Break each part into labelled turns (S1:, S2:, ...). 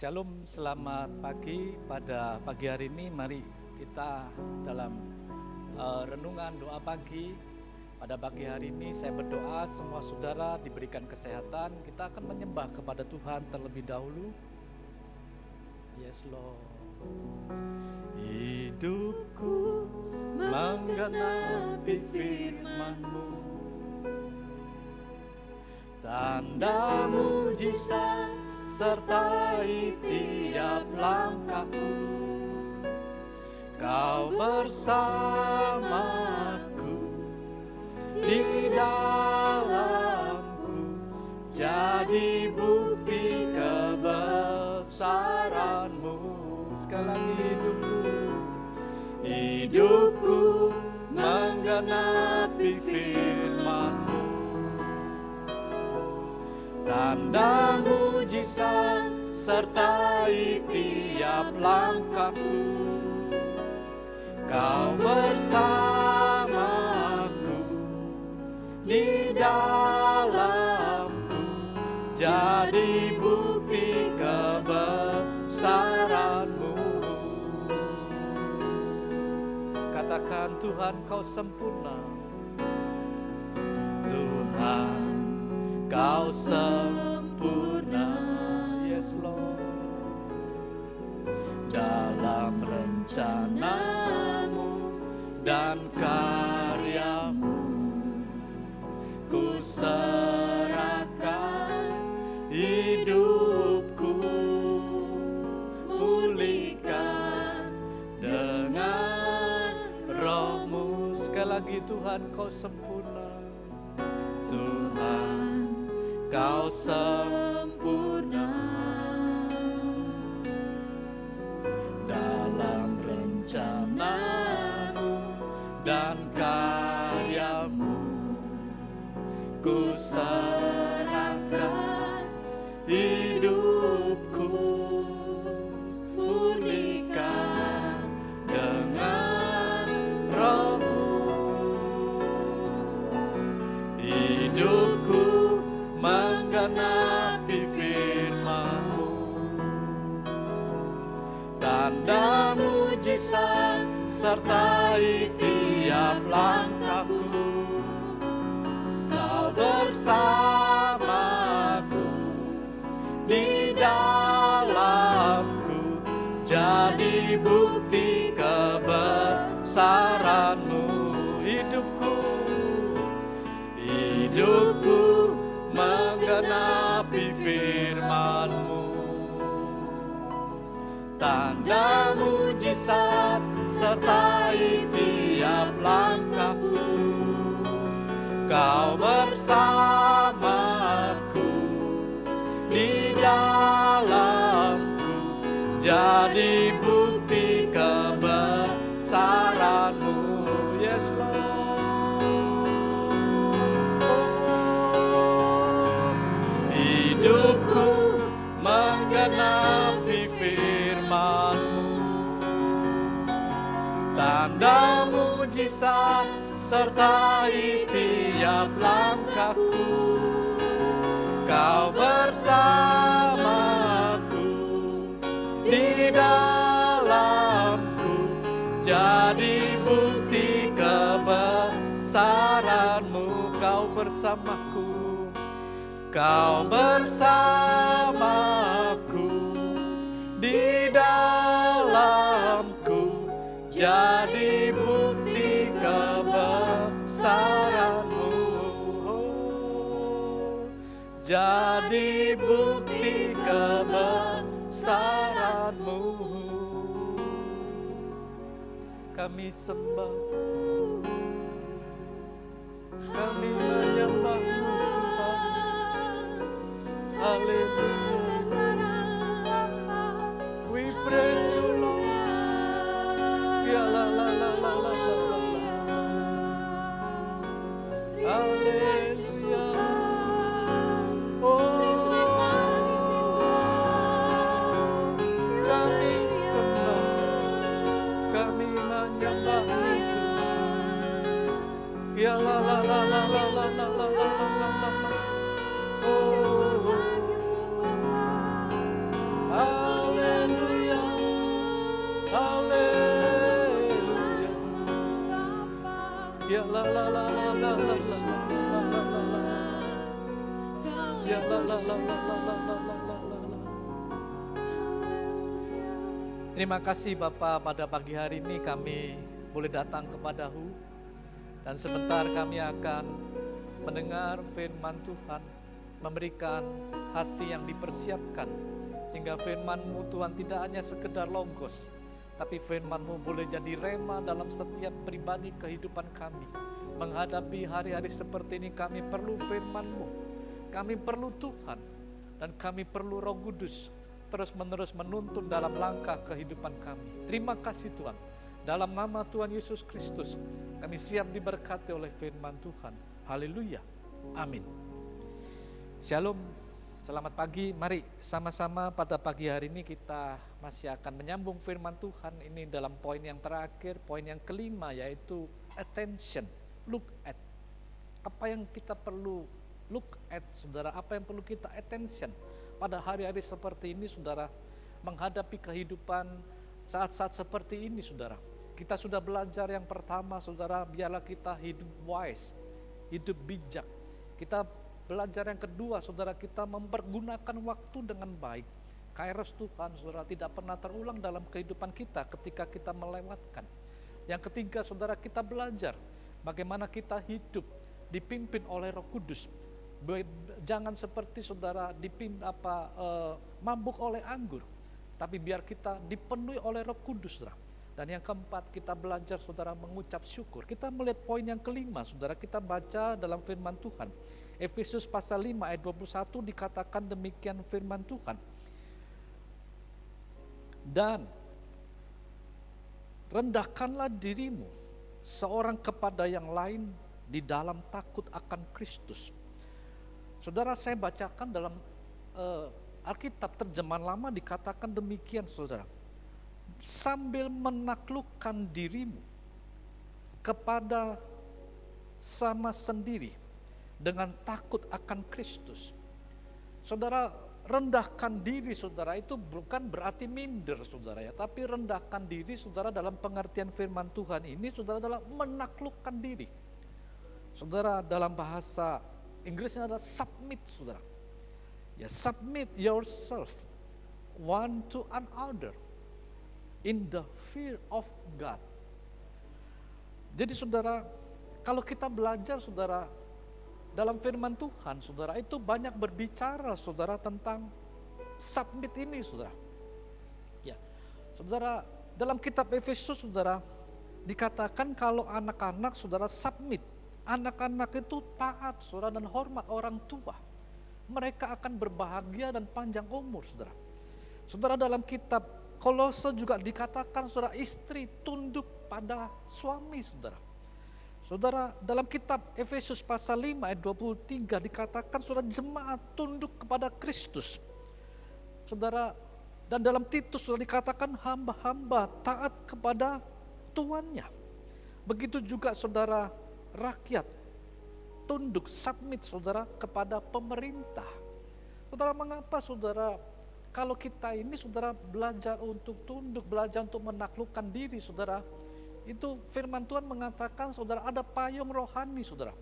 S1: Shalom, selamat pagi. Pada pagi hari ini mari kita dalam renungan doa pagi. Pada pagi hari ini saya berdoa semua saudara diberikan kesehatan. Kita akan menyembah kepada Tuhan terlebih dahulu. Yes Lord. Hidupku menggenapi firman-Mu, tanda mujizat sertai tiap langkahku. Kau bersamaku, di dalamku, jadi bukti kebesaran-Mu. Sekali lagi, hidupku menggenapi firman-Mu, tanda mujizat sertai tiap langkahku. Kau bersamaku, di dalamku, jadi bukti kebesaran-Mu. Katakan, Tuhan Kau sempurna. Tuhan Kau sempurna, yes Lord. Dalam rencana-Mu dan karya-Mu, ku serahkan hidupku, pulihkan dengan Roh-Mu. Sekali lagi, Tuhan Kau sempurna. Tuhan Kau sempurna. Dalam rencana-Mu dan karya-Mu, ku serahkan hidupku, pulihkan dengan Roh-Mu. Hidupku menggenapi firman-Mu, tanda mujizat sertai tiap langkahku. Kau bersamaku, di dalamku, jadi bukti kebesaran-Mu. Hidupku menggenapi firman-Mu, tanda mujizat sertai tiap langkahku. Kau bersamaku, di dalamku, jadi bukti kebesaran-Mu. Yes Lord. Hidupku menggenapi firman-Mu, tanda mujizat sertai tiap langkahku. Kau bersamaku, di dalamku, jadi bukti kebesaran-Mu. Kau bersamaku, Kau bersamaku, di dalamku, jadi bukti kebesaran-Mu. Jadi bukti kebesaran-Mu. Kami sembah, kami menyembah-Mu Tuhan. Haleluya. We praise You Lord. Ya la la la la la la la. Haleluya. Oh, kami sembah, kami menyembah-Mu Tuhan. Ya la la la la la la la la la la. Oh, la la la la la la la la la la la. Sia la la la la la la la la la la. Terima kasih Bapak, pada pagi hari ini kami boleh datang kepadamu dan sebentar kami akan mendengar firman Tuhan, memberikan hati yang dipersiapkan sehingga firman-Mu Tuhan tidak hanya sekedar logos, tapi firman-Mu boleh jadi rema dalam setiap pribadi kehidupan kami. Menghadapi hari-hari seperti ini kami perlu firman-Mu, kami perlu Tuhan, dan kami perlu Roh Kudus terus-menerus menuntun dalam langkah kehidupan kami. Terima kasih Tuhan. Dalam nama Tuhan Yesus Kristus, kami siap diberkati oleh firman Tuhan. Haleluya. Amin. Shalom, selamat pagi. Mari sama-sama pada pagi hari ini kita masih akan menyambung firman Tuhan. Ini dalam poin yang terakhir, poin yang kelima, yaitu attention, look at. Apa yang kita perlu look at, saudara? Apa yang perlu kita attention pada hari-hari seperti ini, saudara? Menghadapi kehidupan saat-saat seperti ini, saudara. Kita sudah belajar yang pertama, saudara, biarlah kita hidup wise, hidup bijak. Kita belajar yang kedua, saudara, kita mempergunakan waktu dengan baik. Kairos Tuhan, saudara, tidak pernah terulang dalam kehidupan kita ketika kita melewatkan. Yang ketiga, saudara, kita belajar bagaimana kita hidup dipimpin oleh Roh Kudus. Jangan seperti saudara mabuk oleh anggur, tapi biar kita dipenuhi oleh Roh Kudus, saudara. Dan yang keempat, kita belajar, saudara, mengucap syukur. Kita melihat poin yang kelima, saudara, kita baca dalam firman Tuhan. Efesus pasal 5 ayat 21 dikatakan demikian firman Tuhan. Dan rendahkanlah dirimu seorang kepada yang lain di dalam takut akan Kristus. Saudara, saya bacakan dalam Alkitab terjemahan lama dikatakan demikian, saudara. Sambil menaklukkan dirimu kepada sama sendiri dengan takut akan Kristus. Saudara, rendahkan diri, saudara, itu bukan berarti minder, saudara, ya. Tapi rendahkan diri, saudara, dalam pengertian firman Tuhan ini, saudara, adalah menaklukkan diri. Saudara, dalam bahasa Inggrisnya adalah submit, saudara. Ya, submit yourself one to another in the fear of God. Jadi saudara, kalau kita belajar, saudara, dalam firman Tuhan, saudara, itu banyak berbicara, saudara, tentang submit ini, saudara. Ya, saudara, dalam kitab Efesus, saudara, dikatakan kalau anak-anak, saudara, submit. Anak-anak itu taat, saudara, dan hormat orang tua. Mereka akan berbahagia dan panjang umur, saudara. Saudara, dalam kitab Kolose juga dikatakan, saudara, istri tunduk pada suami, saudara. Saudara, dalam kitab Efesus pasal 5 ayat 23 dikatakan, saudara, jemaat tunduk kepada Kristus. Saudara, dan dalam Titus sudah dikatakan hamba-hamba taat kepada tuannya. Begitu juga, saudara, rakyat tunduk, submit, saudara, kepada pemerintah. Saudara, mengapa, saudara, kalau kita ini, saudara, belajar untuk tunduk, belajar untuk menaklukkan diri, saudara, itu firman Tuhan mengatakan, saudara, ada payung rohani, saudara.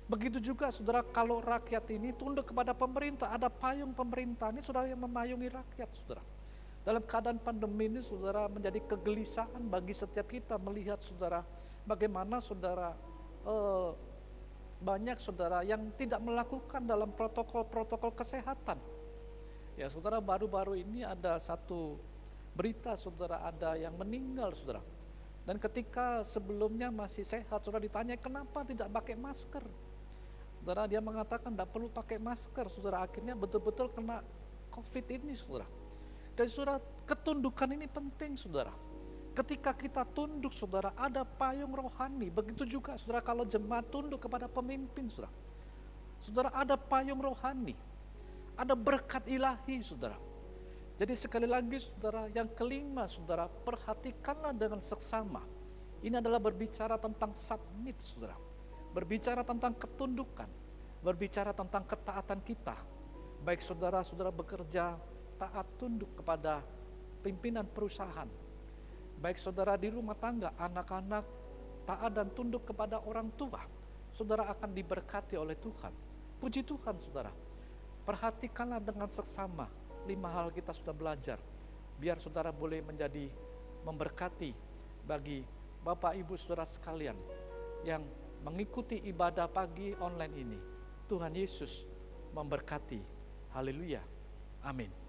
S1: Begitu juga, saudara, kalau rakyat ini tunduk kepada pemerintah, ada payung pemerintah ini, saudara, yang memayungi rakyat, saudara. Dalam keadaan pandemi ini, saudara, menjadi kegelisahan bagi setiap kita melihat, saudara, bagaimana, saudara, banyak, saudara, yang tidak melakukan dalam protokol-protokol kesehatan. Ya, saudara, baru-baru ini ada satu berita, saudara, ada yang meninggal, saudara. Dan ketika sebelumnya masih sehat, saudara, ditanya kenapa tidak pakai masker. Saudara, dia mengatakan tidak perlu pakai masker, saudara. Akhirnya betul-betul kena COVID ini, saudara. Dan saudara, ketundukan ini penting, saudara. Ketika kita tunduk, saudara, ada payung rohani. Begitu juga, saudara, kalau jemaat tunduk kepada pemimpin, saudara. Saudara, ada payung rohani. Ada berkat ilahi, saudara. Jadi sekali lagi, saudara, yang kelima, saudara, perhatikanlah dengan seksama. Ini adalah berbicara tentang submit, saudara. Berbicara tentang ketundukan. Berbicara tentang ketaatan kita. Baik saudara-saudara bekerja, taat tunduk kepada pimpinan perusahaan. Baik saudara di rumah tangga, anak-anak taat dan tunduk kepada orang tua, saudara akan diberkati oleh Tuhan. Puji Tuhan saudara. Perhatikanlah dengan seksama 5 hal kita sudah belajar, biar saudara boleh menjadi memberkati bagi Bapak Ibu saudara sekalian yang mengikuti ibadah pagi online ini. Tuhan Yesus memberkati. Haleluya. Amin.